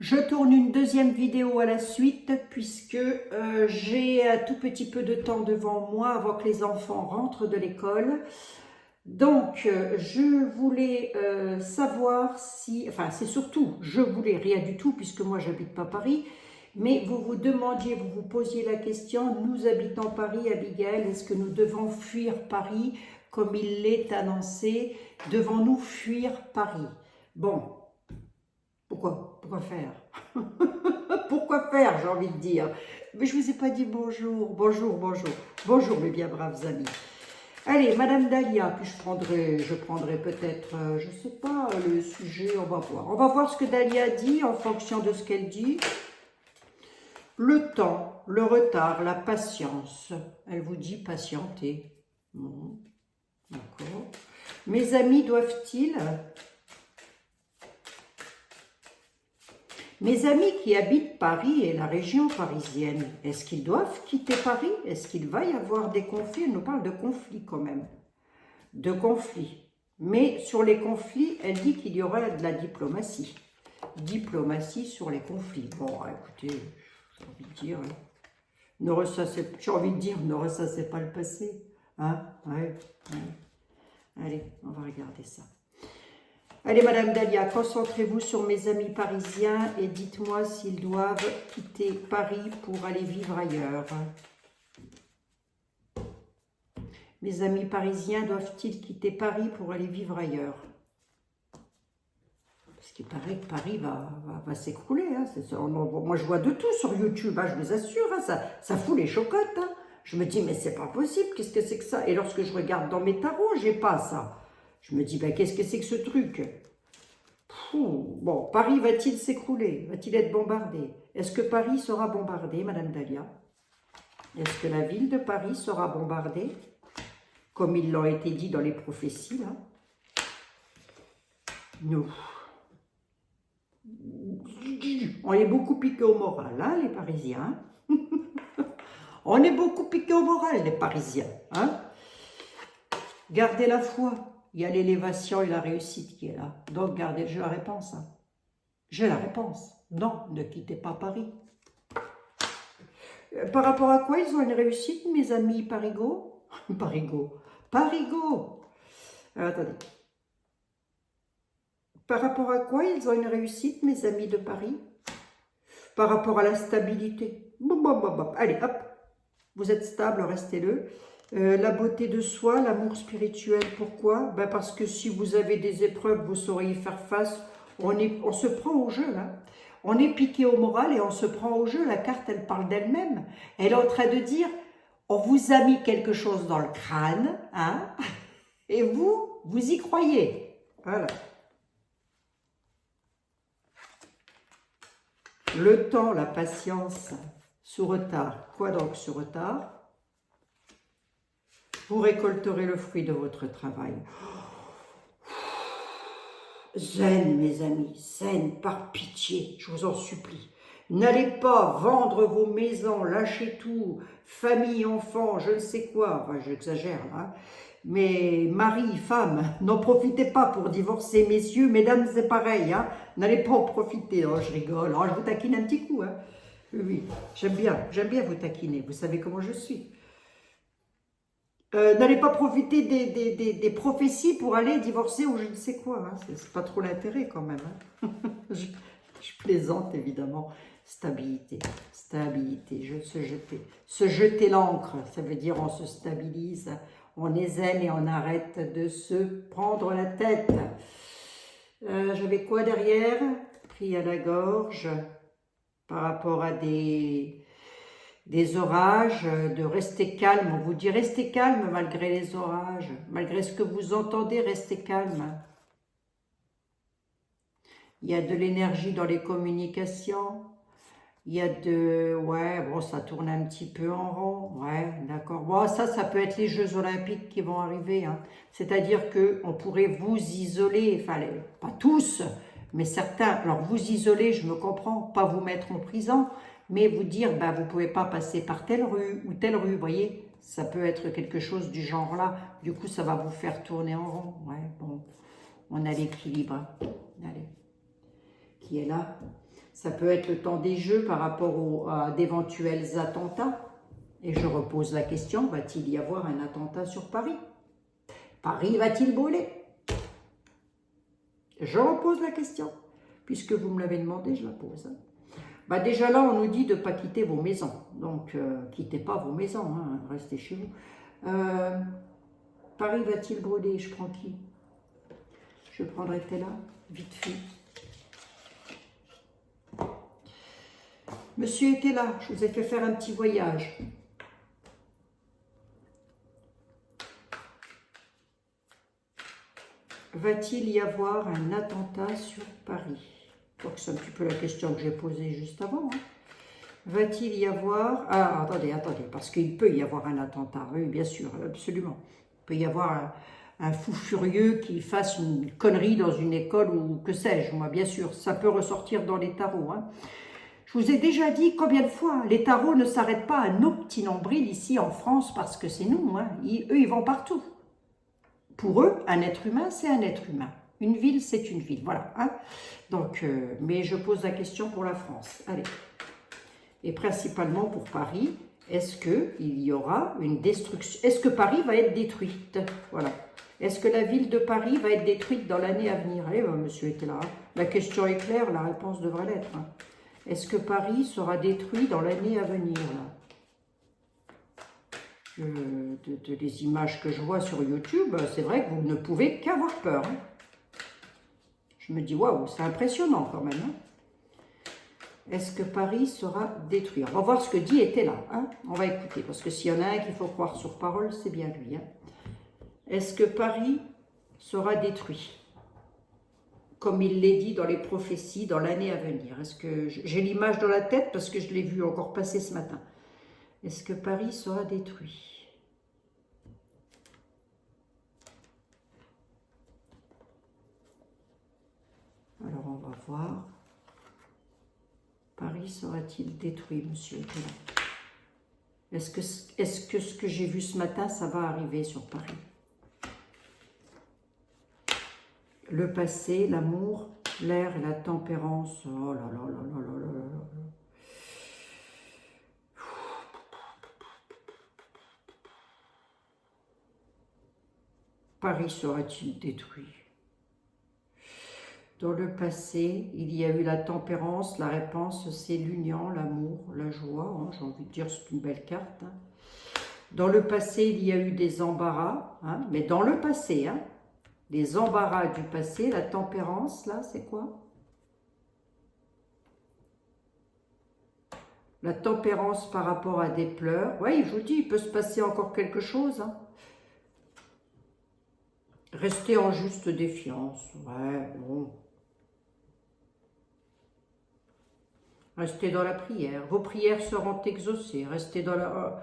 Je tourne une deuxième vidéo à la suite puisque j'ai un tout petit peu de temps devant moi avant que les enfants rentrent de l'école. Donc, je voulais savoir si, enfin c'est surtout, je voulais rien du tout puisque moi j'habite pas Paris, mais vous vous demandiez, vous vous posiez la question, nous habitons Paris, Abigail, est-ce que nous devons fuir Paris comme il l'est annoncé? Devons-nous fuir Paris? Bon, pourquoi faire? Pourquoi faire, j'ai envie de dire. Mais je ne vous ai pas dit bonjour, bonjour mes bien braves amis. Allez, Madame Dahlia, puis je prendrai peut-être, je ne sais pas, le sujet, on va voir. On va voir ce que Dahlia dit en fonction de ce qu'elle dit. Le temps, le retard, la patience. Elle vous dit patienter. Bon, d'accord. Mes amis doivent-ils... Mes amis qui habitent Paris et la région parisienne, est-ce qu'ils doivent quitter Paris? Est-ce qu'il va y avoir des conflits? Elle nous parle de conflits quand même. De conflits. Mais sur les conflits, elle dit qu'il y aura de la diplomatie. Diplomatie sur les conflits. Bon, écoutez, j'ai envie de dire, ne ressassez pas le passé. Hein? Ouais. Allez, on va regarder ça. Allez, Madame Dahlia, concentrez-vous sur mes amis parisiens et dites-moi s'ils doivent quitter Paris pour aller vivre ailleurs. Mes amis parisiens doivent-ils quitter Paris pour aller vivre ailleurs? Parce qu'il paraît que Paris va s'écrouler. Hein. Moi, je vois de tout sur YouTube, hein, je vous assure. Hein, ça fout les chocottes. Hein. Je me dis, mais c'est pas possible, qu'est-ce que c'est que ça? Et lorsque je regarde dans mes tarots, j'ai pas ça. Je me dis, ben, qu'est-ce que c'est que ce truc? Bon, Paris va-t-il s'écrouler? Va-t-il être bombardé? Est-ce que Paris sera bombardé, Madame Dahlia? Est-ce que la ville de Paris sera bombardée? Comme il l'a été dit dans les prophéties, là. Nous. On est beaucoup piqué au moral, hein, les Parisiens. On est beaucoup piqué au moral, les Parisiens. Hein? Gardez la foi. Il y a l'élévation et la réussite qui est là. Donc, gardez, j'ai la réponse. Hein. J'ai la réponse. Non, ne quittez pas Paris. Par rapport à quoi ils ont une réussite, mes amis parigots? Parigots. Attendez. Par rapport à quoi ils ont une réussite, mes amis de Paris? Par rapport à la stabilité. Allez, hop. Vous êtes stable, restez-le. La beauté de soi, l'amour spirituel, pourquoi? Ben parce que si vous avez des épreuves, vous saurez y faire face. On se prend au jeu, là. On est piqué au moral et on se prend au jeu. La carte, elle parle d'elle-même. Elle est en train de dire, on vous a mis quelque chose dans le crâne, hein, et vous y croyez. Voilà. Le temps, la patience, sous retard. Quoi donc sous retard? Vous récolterez le fruit de votre travail. Zen, mes amis, zen, par pitié, je vous en supplie. N'allez pas vendre vos maisons, lâcher tout, famille, enfants, je ne sais quoi, enfin j'exagère là, mais mari, femme, n'en profitez pas pour divorcer, messieurs, mesdames, c'est pareil, hein. N'allez pas en profiter, oh, je rigole, oh, je vous taquine un petit coup, hein. Oui, j'aime bien vous taquiner, vous savez comment je suis. N'allez pas profiter des prophéties pour aller divorcer ou je ne sais quoi. Hein. C'est pas trop l'intérêt quand même. Hein. je plaisante évidemment. Stabilité, se jeter l'encre, ça veut dire on se stabilise, on est zen et on arrête de se prendre la tête. J'avais quoi derrière? Pris à la gorge par rapport à des orages, de rester calme. On vous dit restez calme malgré les orages, malgré ce que vous entendez, restez calme. Il y a de l'énergie dans les communications. Il y a ouais, bon, ça tourne un petit peu en rond. Ouais, d'accord. Bon, ça peut être les Jeux Olympiques qui vont arriver. Hein. C'est-à-dire qu'on pourrait vous isoler, enfin, pas tous, mais certains. Alors, vous isoler, je me comprends, pas vous mettre en prison, mais vous dire, ben, vous ne pouvez pas passer par telle rue ou telle rue, vous voyez, ça peut être quelque chose du genre là. Du coup, ça va vous faire tourner en rond. Ouais, bon, on a l'équilibre. Allez, qui est là? Ça peut être le temps des Jeux par rapport à d'éventuels attentats. Et je repose la question, va-t-il y avoir un attentat sur Paris? Paris va-t-il brûler? Je repose la question. Puisque vous me l'avez demandé, je la pose. Bah déjà là, on nous dit de ne pas quitter vos maisons. Donc, quittez pas vos maisons, hein, restez chez vous. Paris va-t-il brûler? Je prends qui? Je prendrai Tella, vite fait. Monsieur était là, je vous ai fait faire un petit voyage. Va-t-il y avoir un attentat sur Paris? C'est un petit peu la question que j'ai posée juste avant. Hein. Va-t-il y avoir... Ah, attendez, parce qu'il peut y avoir un attentat, oui, bien sûr, absolument. Il peut y avoir un fou furieux qui fasse une connerie dans une école ou que sais-je, moi, bien sûr, ça peut ressortir dans les tarots. Hein. Je vous ai déjà dit combien de fois, les tarots ne s'arrêtent pas à nos petits nombrils ici en France parce que c'est nous, hein. Eux, ils vont partout. Pour eux, un être humain, c'est un être humain. Une ville, c'est une ville, voilà. Hein. Donc, mais je pose la question pour la France. Allez. Et principalement pour Paris, est-ce qu'il y aura une destruction? Est-ce que Paris va être détruite? Voilà. Est-ce que la ville de Paris va être détruite dans l'année à venir? Eh ben, monsieur était là. La question est claire, la réponse devrait l'être. Hein. Est-ce que Paris sera détruit dans l'année à venir là? Les images que je vois sur YouTube, c'est vrai que vous ne pouvez qu'avoir peur. Hein. Je me dis, waouh, c'est impressionnant quand même. Hein. Est-ce que Paris sera détruit? On va voir ce que dit était là. Hein. On va écouter, parce que s'il y en a un qu'il faut croire sur parole, c'est bien lui. Hein. Est-ce que Paris sera détruit? Comme il l'est dit dans les prophéties dans l'année à venir. Est-ce que j'ai l'image dans la tête parce que je l'ai vu encore passer ce matin. Est-ce que Paris sera détruit? Alors on va voir. Paris sera-t-il détruit, monsieur? Est-ce que ce que j'ai vu ce matin, ça va arriver sur Paris? Le passé, l'amour, l'air et la tempérance. Oh là là là là là là là. Paris sera-t-il détruit? Dans le passé, il y a eu la tempérance, la réponse c'est l'union, l'amour, la joie, hein, j'ai envie de dire c'est une belle carte. Hein. Dans le passé, il y a eu des embarras, hein, mais dans le passé, hein, des embarras du passé, la tempérance, là, c'est quoi? La tempérance par rapport à des pleurs, oui, je vous dis, il peut se passer encore quelque chose, hein. Restez en juste défiance, ouais, bon. Restez dans la prière. Vos prières seront exaucées. Restez dans la...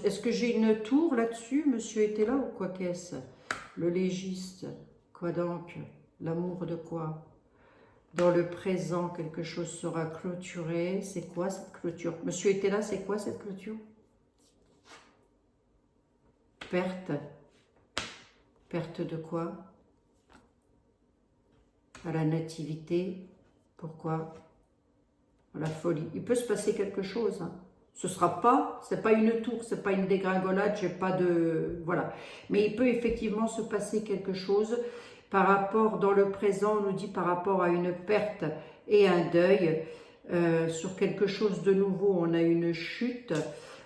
Est-ce que j'ai une tour là-dessus? Monsieur était là ou quoi qu'est-ce? Le légiste. Quoi donc? L'amour de quoi? Dans le présent, quelque chose sera clôturé. C'est quoi cette clôture? Monsieur était là, c'est quoi cette clôture? Perte. Perte de quoi? À la nativité. Pourquoi? La folie. Il peut se passer quelque chose. Hein. Ce sera pas, c'est pas une tour, c'est pas une dégringolade, j'ai pas de... Voilà. Mais il peut effectivement se passer quelque chose par rapport, dans le présent, on nous dit par rapport à une perte et un deuil, sur quelque chose de nouveau, on a une chute,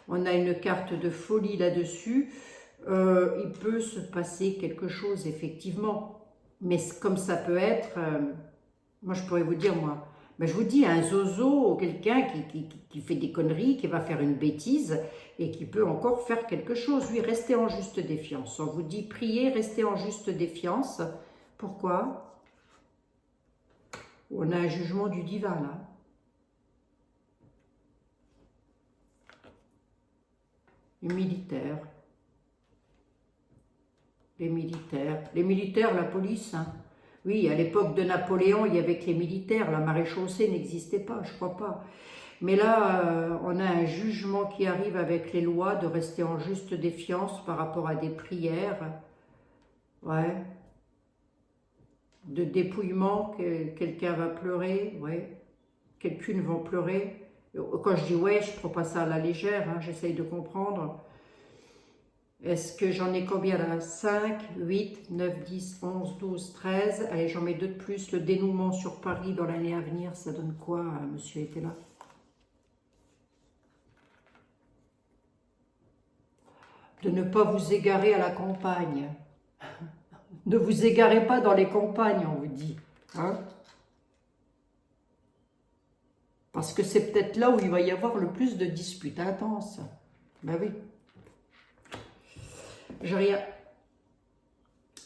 on a une carte de folie là-dessus, il peut se passer quelque chose, effectivement. Mais comme ça peut être, moi je pourrais vous dire, moi, ben, je vous dis, un zozo, quelqu'un qui fait des conneries, qui va faire une bêtise et qui peut encore faire quelque chose. Oui, restez en juste défiance. On vous dit, priez, restez en juste défiance. Pourquoi? On a un jugement du divin, là. Les militaires. Les militaires, la police, hein. Oui, à l'époque de Napoléon, il y avait que les militaires, la maréchaussée n'existait pas, je crois pas. Mais là, on a un jugement qui arrive avec les lois de rester en juste défiance par rapport à des prières. Ouais. De dépouillement, que quelqu'un va pleurer, ouais. quelqu'un vont pleurer. Quand je dis ouais, je ne prends pas ça à la légère, hein, j'essaye de comprendre. Est-ce que j'en ai combien là? 5, 8, 9, 10, 11, 12, 13. Allez, j'en mets 2 de plus. Le dénouement sur Paris dans l'année à venir, ça donne quoi? Monsieur était là. De ne pas vous égarer à la campagne. Ne vous égarez pas dans les campagnes, on vous dit. Hein? Parce que c'est peut-être là où il va y avoir le plus de disputes intenses. Ben oui.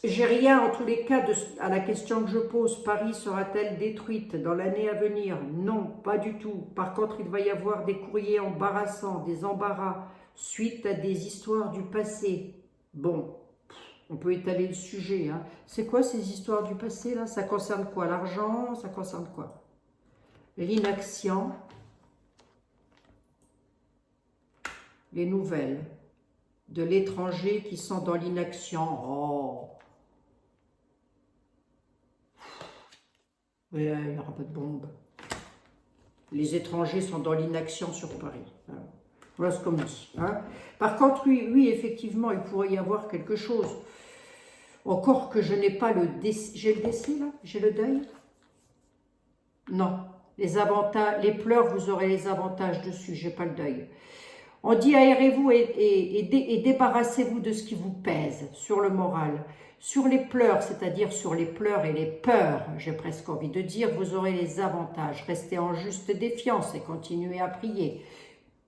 J'ai rien en tous les cas à la question que je pose. Paris sera-t-elle détruite dans l'année à venir? Non, pas du tout. Par contre, il va y avoir des courriers embarrassants, des embarras, suite à des histoires du passé. Bon, on peut étaler le sujet. Hein. C'est quoi ces histoires du passé là? Ça concerne quoi? L'argent? Ça concerne quoi? L'inaction. Les nouvelles de l'étranger qui sont dans l'inaction. Oh, il n'y aura pas de bombe. Les étrangers sont dans l'inaction sur Paris. Voilà ce qu'on me dit. Hein. Par contre, oui, effectivement, il pourrait y avoir quelque chose. Encore que je n'ai pas le décès. J'ai le décès, là? J'ai le deuil? Non. Les avantages, les pleurs, vous aurez les avantages dessus. J'ai pas le deuil. On dit aérez-vous et débarrassez-vous de ce qui vous pèse sur le moral. Sur les pleurs, c'est-à-dire sur les pleurs et les peurs, j'ai presque envie de dire, vous aurez les avantages. Restez en juste défiance et continuez à prier.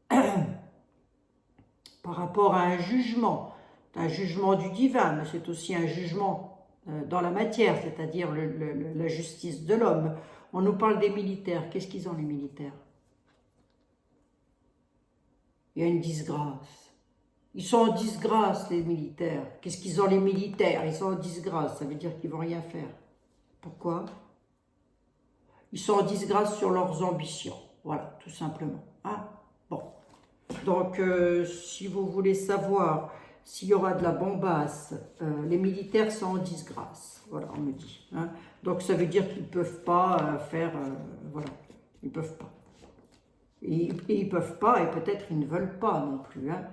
Par rapport à un jugement du divin, mais c'est aussi un jugement dans la matière, c'est-à-dire la justice de l'homme. On nous parle des militaires. Qu'est-ce qu'ils ont les militaires? Il y a une disgrâce. Ils sont en disgrâce, les militaires. Qu'est-ce qu'ils ont, les militaires? Ils sont en disgrâce, ça veut dire qu'ils ne vont rien faire. Pourquoi? Ils sont en disgrâce sur leurs ambitions. Voilà, tout simplement. Hein? Bon. Donc, si vous voulez savoir s'il y aura de la bombasse, les militaires sont en disgrâce. Voilà, on me dit. Hein? Donc, ça veut dire qu'ils ne peuvent pas faire... voilà, ils ne peuvent pas. Et ils ne peuvent pas, et peut-être ils ne veulent pas non plus. Hein.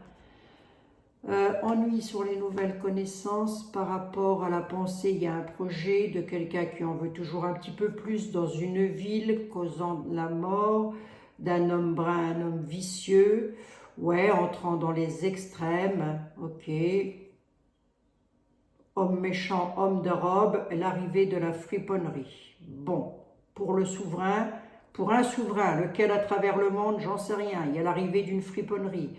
Ennui sur les nouvelles connaissances par rapport à la pensée. Il y a un projet de quelqu'un qui en veut toujours un petit peu plus dans une ville, causant la mort d'un homme brun, un homme vicieux. Ouais, entrant dans les extrêmes. Ok. Homme méchant, homme de robe, l'arrivée de la friponnerie. Bon, pour le souverain... Pour un souverain, lequel à travers le monde, j'en sais rien, il y a l'arrivée d'une friponnerie.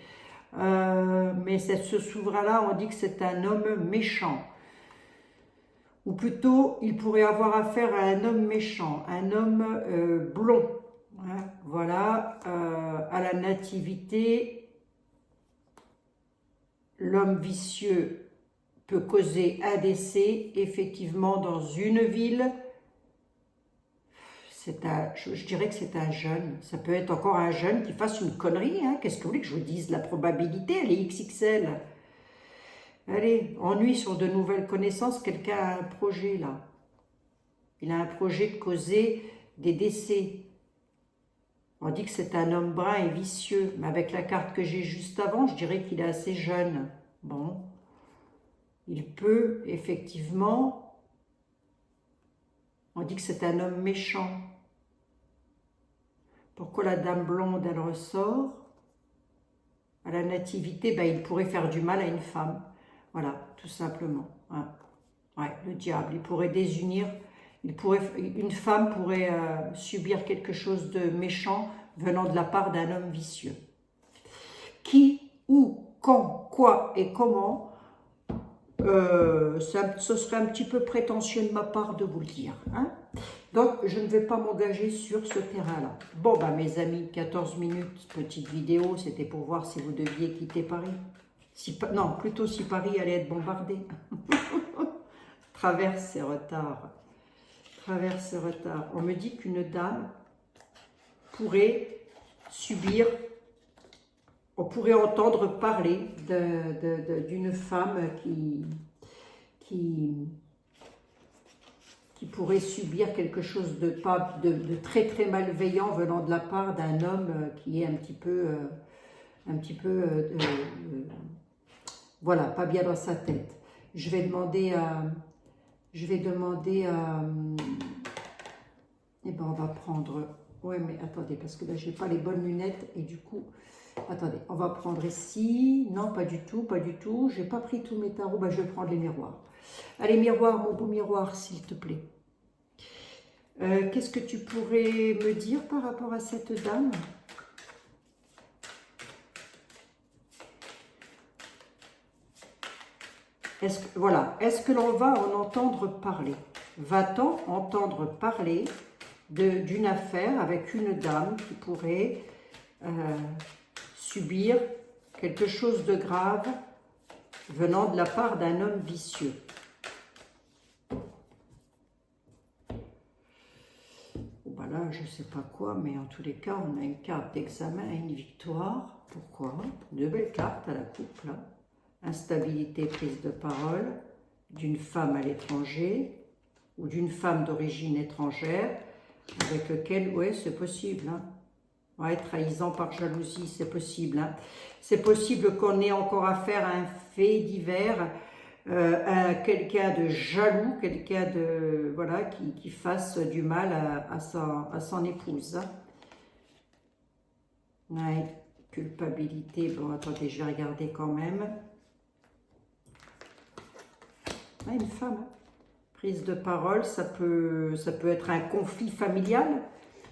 Mais ce souverain-là, on dit que c'est un homme méchant. Ou plutôt, il pourrait avoir affaire à un homme méchant, un homme blond. Hein, voilà, à la nativité, l'homme vicieux peut causer un décès, effectivement, dans une ville. Je dirais que c'est un jeune. Ça peut être encore un jeune qui fasse une connerie. Hein. Qu'est-ce que vous voulez que je vous dise? La probabilité, elle est XXL. Allez, ennui sur de nouvelles connaissances. Quelqu'un a un projet, là. Il a un projet de causer des décès. On dit que c'est un homme brun et vicieux. Mais avec la carte que j'ai juste avant, je dirais qu'il est assez jeune. Bon. Il peut, effectivement... On dit que c'est un homme méchant. Pourquoi la dame blonde, elle ressort? À la nativité, ben, il pourrait faire du mal à une femme. Voilà, tout simplement. Hein. Ouais, le diable, il pourrait désunir. Une femme pourrait subir quelque chose de méchant venant de la part d'un homme vicieux. Qui, où, quand, quoi et comment, ce serait un petit peu prétentieux de ma part de vous le dire. Hein. Donc, je ne vais pas m'engager sur ce terrain-là. Bon, bah, mes amis, 14 minutes, petite vidéo, c'était pour voir si vous deviez quitter Paris. Non, plutôt si Paris allait être bombardé. Traverse ces retards. Traverse ces retards. On me dit qu'une dame pourrait subir, on pourrait entendre parler d'une femme qui qui pourrait subir quelque chose de très très malveillant venant de la part d'un homme qui est un petit peu, voilà, pas bien dans sa tête. Je vais demander à, eh ben on va prendre, ouais mais attendez, parce que là j'ai pas les bonnes lunettes et du coup, attendez, on va prendre ici, non pas du tout, j'ai pas pris tous mes tarots, ben, je vais prendre les miroirs. Allez miroir, mon beau miroir s'il te plaît. Qu'est-ce que tu pourrais me dire par rapport à cette dame? Est-ce que l'on va en entendre parler? Va-t-on entendre parler d'une affaire avec une dame qui pourrait subir quelque chose de grave venant de la part d'un homme vicieux? Là, je ne sais pas quoi, mais en tous les cas, on a une carte d'examen et une victoire. Pourquoi? Deux belles cartes à la coupe, là. Instabilité, prise de parole d'une femme à l'étranger ou d'une femme d'origine étrangère avec lequel, ouais, c'est possible. Hein. Ouais, trahison par jalousie, c'est possible. Hein. C'est possible qu'on ait encore affaire à un fait divers, à quelqu'un de jaloux, quelqu'un de voilà qui fasse du mal à son épouse. Ouais, culpabilité, bon attendez, je vais regarder quand même. Ouais, une femme, hein. Prise de parole, ça peut être un conflit familial,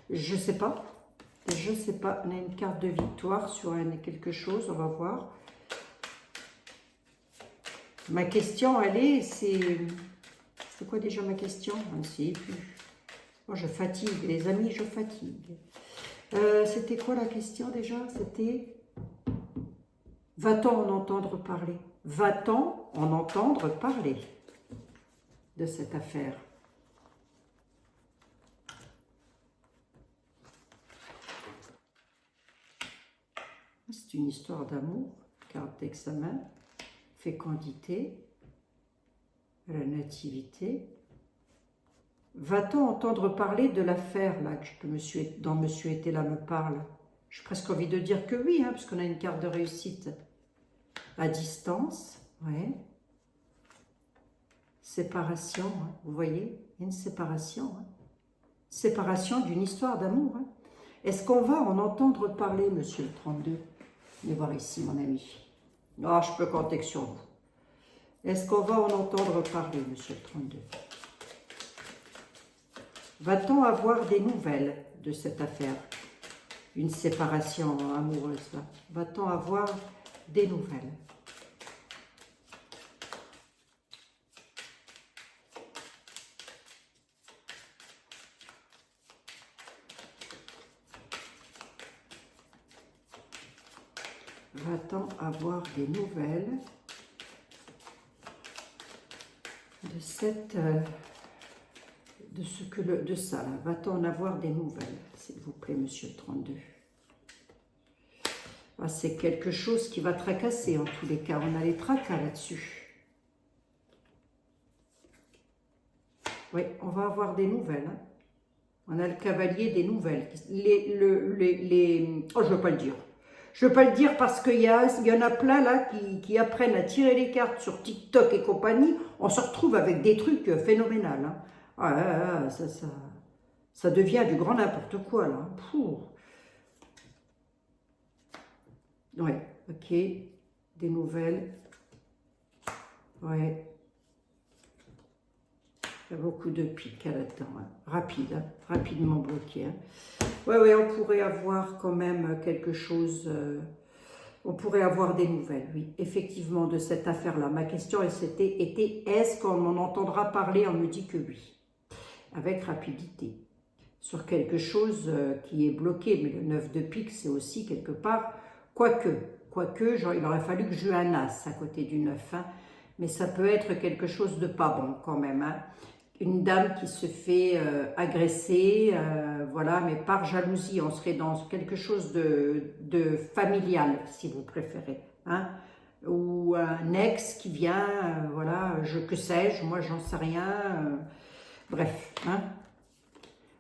je sais pas. Je sais pas, on a une carte de victoire sur quelque chose, on va voir. Ma question, elle est, c'est quoi déjà ma question? Je ne sais plus. Oh, je fatigue, les amis, je fatigue. C'était quoi la question déjà? C'était, va-t-on en entendre parler? Va-t-on en entendre parler de cette affaire? C'est une histoire d'amour, carte d'examen. Fécondité, la nativité. Va-t-on entendre parler de l'affaire là dont Monsieur était là me parle? J'ai presque envie de dire que oui, hein, puisqu'on a une carte de réussite. À distance, ouais. Séparation, hein, vous voyez, il y a une séparation. Hein. Séparation d'une histoire d'amour. Hein. Est-ce qu'on va en entendre parler, Monsieur le 32? Venez voir ici, mon ami. Ah, je peux compter que sur vous. Est-ce qu'on va en entendre parler, Monsieur le 32? Va-t-on avoir des nouvelles de cette affaire? Une séparation amoureuse, là. Va-t-on avoir des nouvelles? Va-t-on avoir des nouvelles de cette, de ça là? Va-t-on en avoir des nouvelles, s'il vous plaît, Monsieur le 32? Ah, c'est quelque chose qui va tracasser en tous les cas. On a les tracas là-dessus. Oui, on va avoir des nouvelles. Hein. On a le cavalier des nouvelles. Oh, je ne veux pas le dire. Je ne veux pas le dire parce qu'il y en a plein là qui apprennent à tirer les cartes sur TikTok et compagnie. On se retrouve avec des trucs phénoménals. Hein. Ah, ça devient du grand n'importe quoi là. Ouais, ok. Des nouvelles. Ouais. Il y a beaucoup de piques là-dedans. Hein. Rapide, hein. Rapidement bloqué. Hein. Ouais, on pourrait avoir quand même quelque chose, on pourrait avoir des nouvelles, oui, effectivement, de cette affaire-là. Ma question était, est-ce qu'on en entendra parler? On me dit que oui, avec rapidité, sur quelque chose qui est bloqué, mais le 9 de pique, c'est aussi quelque part, quoique, genre, il aurait fallu que je joue un as à côté du 9, hein, mais ça peut être quelque chose de pas bon quand même, hein. Une dame qui se fait agresser, voilà, mais par jalousie, on serait dans quelque chose de familial, si vous préférez, hein, ou un ex qui vient, voilà, que sais-je, moi j'en sais rien, Bref, hein.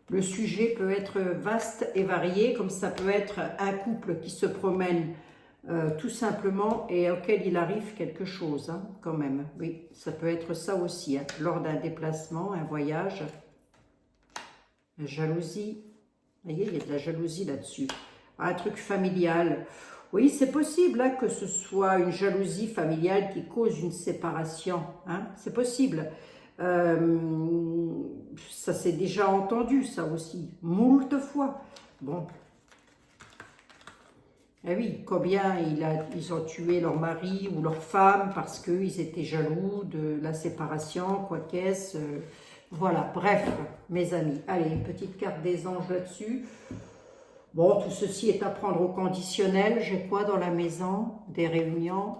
Le sujet peut être vaste et varié, comme ça peut être un couple qui se promène tout simplement et auquel il arrive quelque chose, hein, quand même. Oui, ça peut être ça aussi, hein, lors d'un déplacement, un voyage. La jalousie, vous voyez, il y a de la jalousie là-dessus. Un truc familial. Oui, c'est possible hein, que ce soit une jalousie familiale qui cause une séparation. Hein, c'est possible. Ça s'est déjà entendu, ça aussi, moult fois. Bon. Eh oui, combien ils ont tué leur mari ou leur femme parce qu'ils étaient jaloux de la séparation, quoi qu'est-ce. Voilà, bref, mes amis. Allez, une petite carte des anges là-dessus. Bon, tout ceci est à prendre au conditionnel. J'ai quoi dans la maison? Des réunions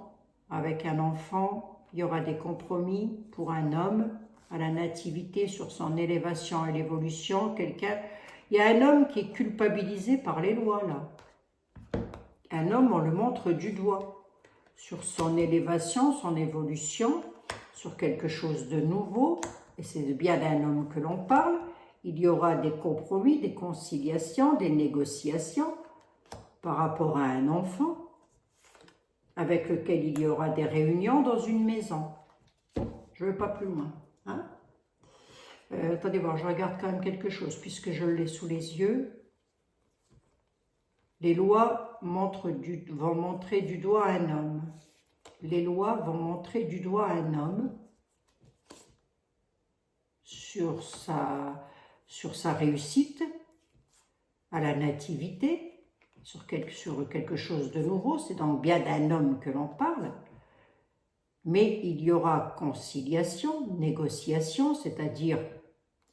avec un enfant. Il y aura des compromis pour un homme à la nativité sur son élévation et l'évolution. Il y a un homme qui est culpabilisé par les lois, là. Un homme, on le montre du doigt sur son élévation, son évolution, sur quelque chose de nouveau, et c'est bien d'un homme que l'on parle. Il y aura des compromis, des conciliations, des négociations par rapport à un enfant avec lequel il y aura des réunions dans une maison. Je ne vais pas plus loin. Hein? Attendez voir, je regarde quand même quelque chose puisque je l'ai sous les yeux. Les lois vont montrer du doigt un homme. Les lois vont montrer du doigt un homme sur sa réussite à la nativité, sur quelque chose de nouveau. C'est donc bien d'un homme que l'on parle. Mais il y aura conciliation, négociation, c'est-à-dire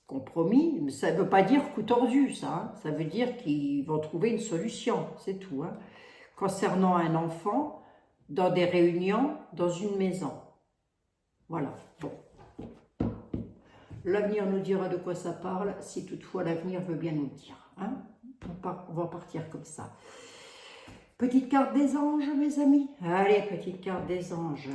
compromis, mais ça ne veut pas dire coup tordu, ça. Hein. Ça veut dire qu'ils vont trouver une solution, c'est tout. Hein. Concernant un enfant, dans des réunions, dans une maison. Voilà. Bon. L'avenir nous dira de quoi ça parle, si toutefois l'avenir veut bien nous le dire. Hein. On va partir comme ça. Petite carte des anges, mes amis. Allez, petite carte des anges.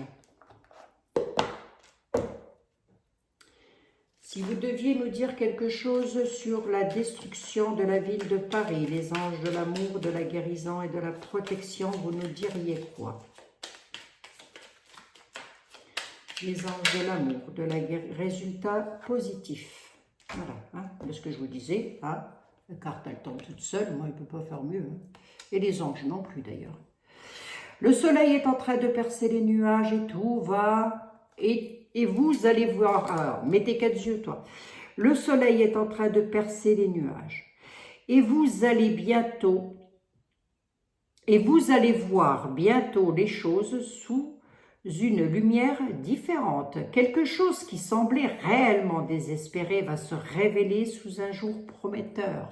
Si vous deviez nous dire quelque chose sur la destruction de la ville de Paris, les anges de l'amour, de la guérison et de la protection, vous nous diriez quoi? Les anges de l'amour, de la guérison, résultat positif. Voilà, hein, c'est ce que je vous disais. Hein, la carte, elle tombe toute seule, moi, il ne peut pas faire mieux. Hein. Et les anges non plus, d'ailleurs. Le soleil est en train de percer les nuages et tout va... Et vous allez voir, alors mettez 4 yeux toi, le soleil est en train de percer les nuages et vous allez voir bientôt les choses sous une lumière différente. Quelque chose qui semblait réellement désespéré va se révéler sous un jour prometteur.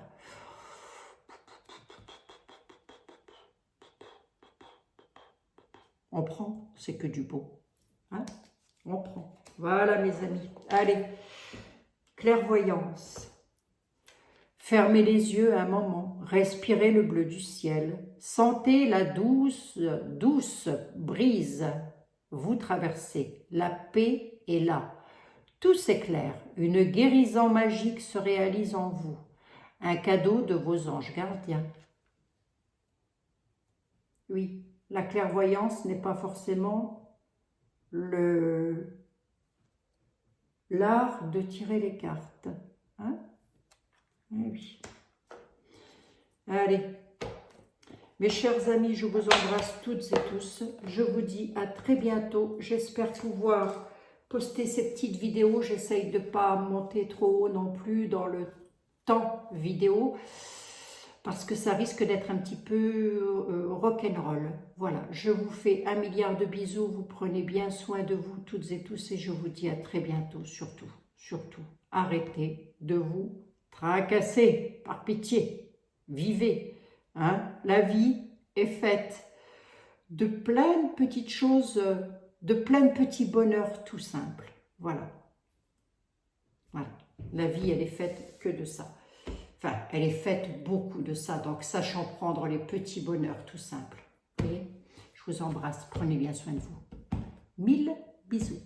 On prend, c'est que du beau. Hein? On prend. Voilà mes amis. Allez, clairvoyance. Fermez les yeux un moment, respirez le bleu du ciel, sentez la douce brise vous traverser. La paix est là. Tout s'éclaire. Une guérison magique se réalise en vous. Un cadeau de vos anges gardiens. Oui, la clairvoyance n'est pas forcément l'art de tirer les cartes. Hein? Eh oui. Allez. Mes chers amis, je vous embrasse toutes et tous. Je vous dis à très bientôt. J'espère pouvoir poster ces petites vidéos. J'essaye de ne pas monter trop haut non plus dans le temps vidéo, parce que ça risque d'être un petit peu rock'n'roll. Voilà, je vous fais 1 milliard de bisous, vous prenez bien soin de vous toutes et tous et je vous dis à très bientôt, surtout, arrêtez de vous tracasser, par pitié, vivez. Hein? La vie est faite de plein de petites choses, de plein de petits bonheurs tout simples. Voilà. Voilà, la vie elle est faite que de ça. Enfin, elle est faite beaucoup de ça, donc sachant prendre les petits bonheurs tout simples. Et je vous embrasse, prenez bien soin de vous. 1000 bisous.